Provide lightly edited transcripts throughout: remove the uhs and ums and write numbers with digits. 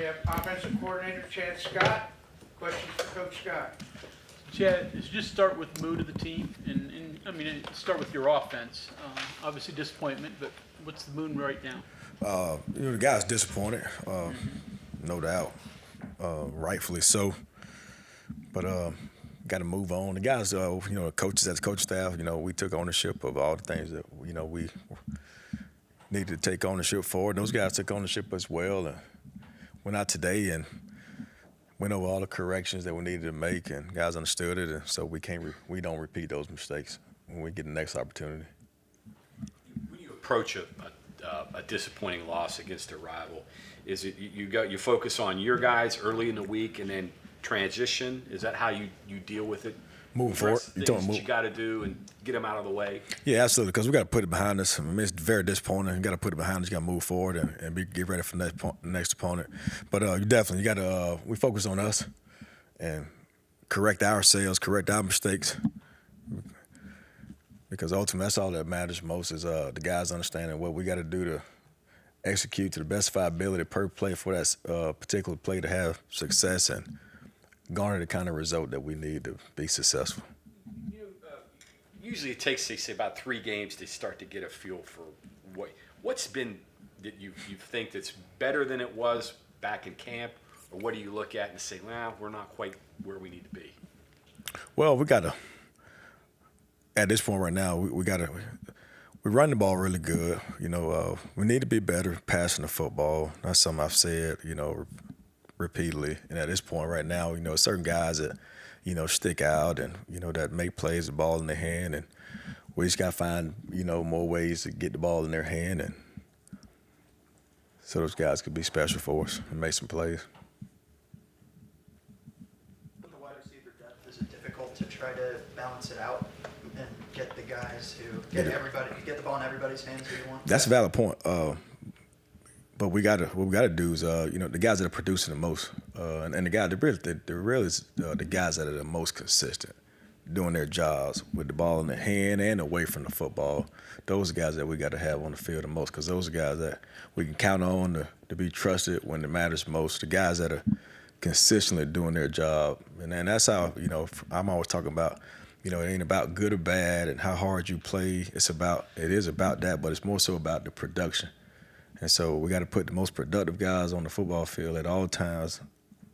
we have offensive coordinator Chad Scott. Questions for Coach Scott? Chad, just start with mood of the team, and I mean, start with your offense. Obviously disappointment, but what's the mood right now? The guys disappointed, no doubt, rightfully so. But got to move on. The guys, the coaches, as coach staff, we took ownership of all the things that we needed to take ownership for. Those guys took ownership as well. Went out today and went over all the corrections that we needed to make, and guys understood it. And so we don't repeat those mistakes when we get the next opportunity. When you approach a disappointing loss against a rival, is it you focus on your guys early in the week and then transition? Is that how you deal with it? Moving forward, You got to do and get them out of the way. Yeah, absolutely. Because we got to put it behind us. I mean, it's very disappointing. You got to put it behind us. You got to move forward and get ready for the next opponent. But you got to. We focus on us and correct ourselves, correct our mistakes. Because ultimately, that's all that matters most is the guys understanding what we got to do to execute to the best of our ability per play for that particular play to have success and garner the kind of result that we need to be successful. Usually it takes, they say, about 3 games to start to get a feel for what's been that you think that's better than it was back in camp, or what do you look at and say, well, we're not quite where we need to be? Well, we got to, at this point right now, we run the ball really good. We need to be better passing the football. That's something I've said, repeatedly. And at this point right now, certain guys that, stick out and, that make plays, the ball in their hand. And we just got to find, more ways to get the ball in their hand. And so those guys could be special for us and make some plays. With the wide receiver depth, is it difficult to try to balance it out and get the guys who get the ball in everybody's hands who you want? That's a valid point. But what we gotta do is, the guys that are producing the most, and the guys, the guys that are the most consistent, doing their jobs with the ball in their hand and away from the football. Those are guys that we got to have on the field the most, because those are guys that we can count on to be trusted when it matters most. The guys that are consistently doing their job, and that's how I'm always talking about. It ain't about good or bad and how hard you play. It is about that, but it's more so about the production. And so we got to put the most productive guys on the football field at all times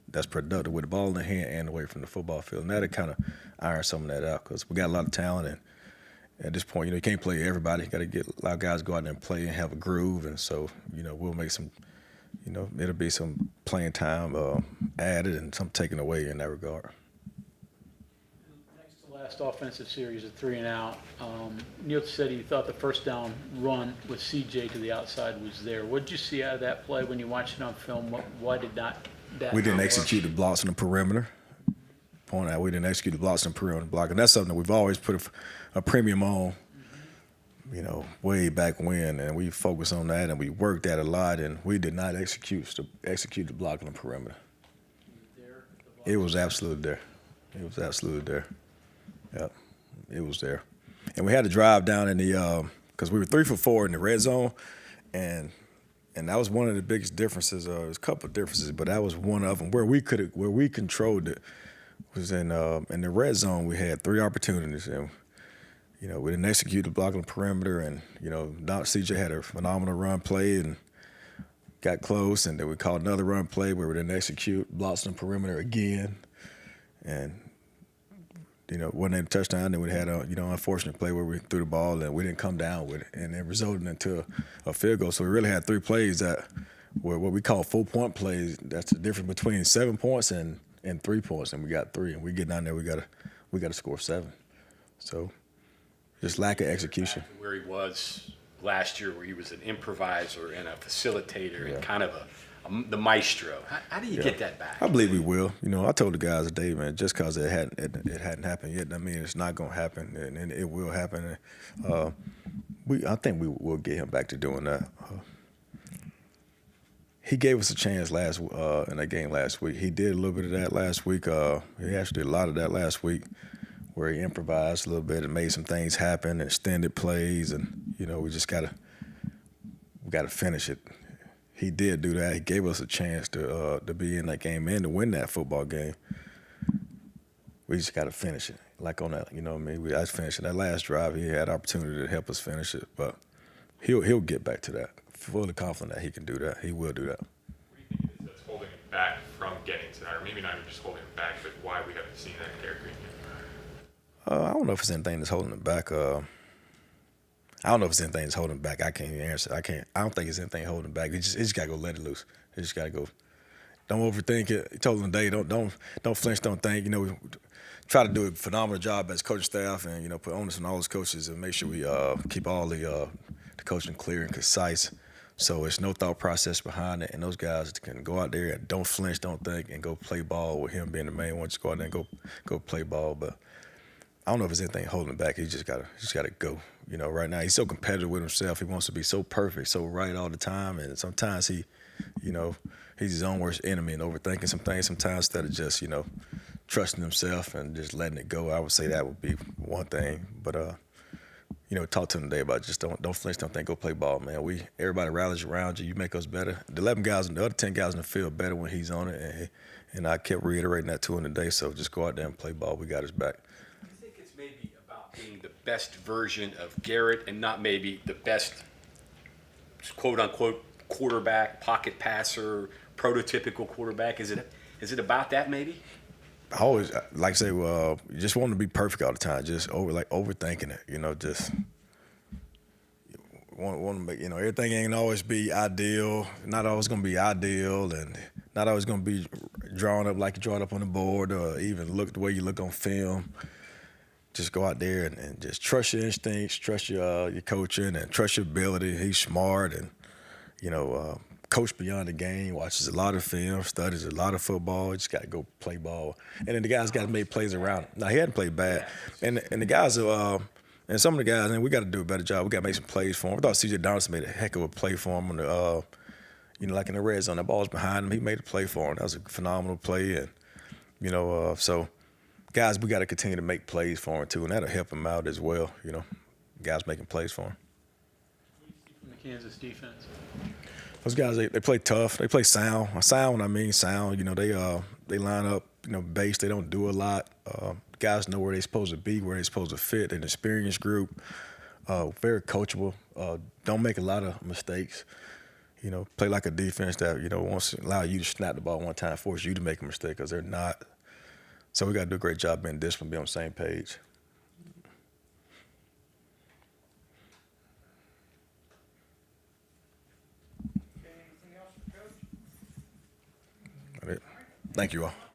that's productive with the ball in the hand and away from the football field. And that'll kind of iron some of that out, because we got a lot of talent. And at this point, you can't play everybody. You got to get a lot of guys go out there and play and have a groove. And so, we'll make some, it'll be some playing time added and some taken away in that regard. Last offensive series of 3 and out. Neil said he thought the first down run with CJ to the outside was there. What did you see out of that play when you watched it on film? Why did not that? We didn't execute the blocks on the perimeter. Point out, we didn't execute the blocks on the perimeter block, and that's something that we've always put a premium on. Way back when, and we focused on that and we worked that a lot, and we did not execute the block on the perimeter. It was absolutely there. It was absolutely there. Yep, it was there. And we had to drive down in the because we were 3 for 4 in the red zone, and that was one of the biggest differeces. There's a couple of differences, but that was one of them where we controlled it was in the red zone. We had 3 opportunities, and we didn't execute the block on the perimeter, and CJ had a phenomenal run play and got close, and then we called another run play where we didn't execute blocks on the perimeter again, and wasn't a touchdown. Then we had a unfortunate play where we threw the ball and we didn't come down with it, and it resulted into a field goal. So we really had 3 plays that were what we call full-point plays. That's the difference between 7 points and 3 points, and we got 3. And we get down there, we got to score 7. So just lack of execution. Where he was last year, where he was an improviser and a facilitator and kind of the maestro. How do you get that back? I believe we will. I told the guys today, man, just because it hadn't happened yet, I mean, it's not going to happen, and it will happen. I think we will get him back to doing that. He gave us a chance in that game last week. He did a little bit of that last week. He actually did a lot of that last week, where he improvised a little bit and made some things happen, extended plays, and we just got to finish it. he did do that. He gave us a chance to be in that game and to win that football game. We just got to finish it. Like on that, you know what I mean? I just finished it. That last drive, he had opportunity to help us finish it, but he'll get back to that. Fully confident that he can do that. He will do that. What do you think it is that's holding him back from getting to that, or maybe not even just holding him back, but why we haven't seen that character in him? I don't know if it's anything that's holding him back. I don't know if it's anything that's holding him back. I can't even answer. I don't think it's anything holding him back. It just got to go let it loose. It just got to go. Don't overthink it. I told him today, don't flinch, don't think. You know, we try to do a phenomenal job as coaching staff, and you know, put onus on all those coaches and make sure we keep all the coaching clear and concise. So it's no thought process behind it, and those guys can go out there and don't flinch, don't think, and go play ball with him being the main one. Just go out there and go play ball. But I don't know if there's anything holding him back. He just gotta go. You know, right now he's so competitive with himself. He wants to be so perfect, so right all the time, and sometimes he's his own worst enemy and overthinking some things. Sometimes instead of just trusting himself and just letting it go, I would say that would be one thing. But talk to him today about just don't flinch, don't think, go play ball, man. Everybody rallies around you. You make us better. The 11 guys and the other 10 guys in the field better when he's on it, and I kept reiterating that to him today. So just go out there and play ball. We got his back. Do you think it's maybe about being the best version of Garrett and not maybe the best quote unquote quarterback, pocket passer, prototypical quarterback? Is it about that maybe? I always like to say, you just want to be perfect all the time. Just overthinking it, just want to make, everything ain't always be ideal. Not always going to be ideal, and not always going to be drawn up like you draw it up on the board, or even look the way you look on film. Just go out there and just trust your instincts, trust your coaching, and trust your ability. He's smart, and coach beyond the game, watches a lot of film, studies a lot of football. Just got to go play ball. And then the guys got to make plays around him. Now, he hadn't played bad. And the guys, and some of the guys, and we got to do a better job. We got to make some plays for him. I thought C.J. Donaldson made a heck of a play for him on the, like in the red zone. The ball's behind him. He made a play for him. That was a phenomenal play. And, so guys, we got to continue to make plays for him, too, and that'll help him out as well, guys making plays for him. From the Kansas defense. Those guys, they play tough. They play sound. Sound, I mean sound. They line up, base. They don't do a lot. Guys know where they're supposed to be, where they're supposed to fit. An experienced group, very coachable. Don't make a lot of mistakes. Play like a defense that, wants to allow you to snap the ball one time, force you to make a mistake, because they're not. So we got to do a great job being disciplined, be on the same page. Anything else, Coach? Thank you all.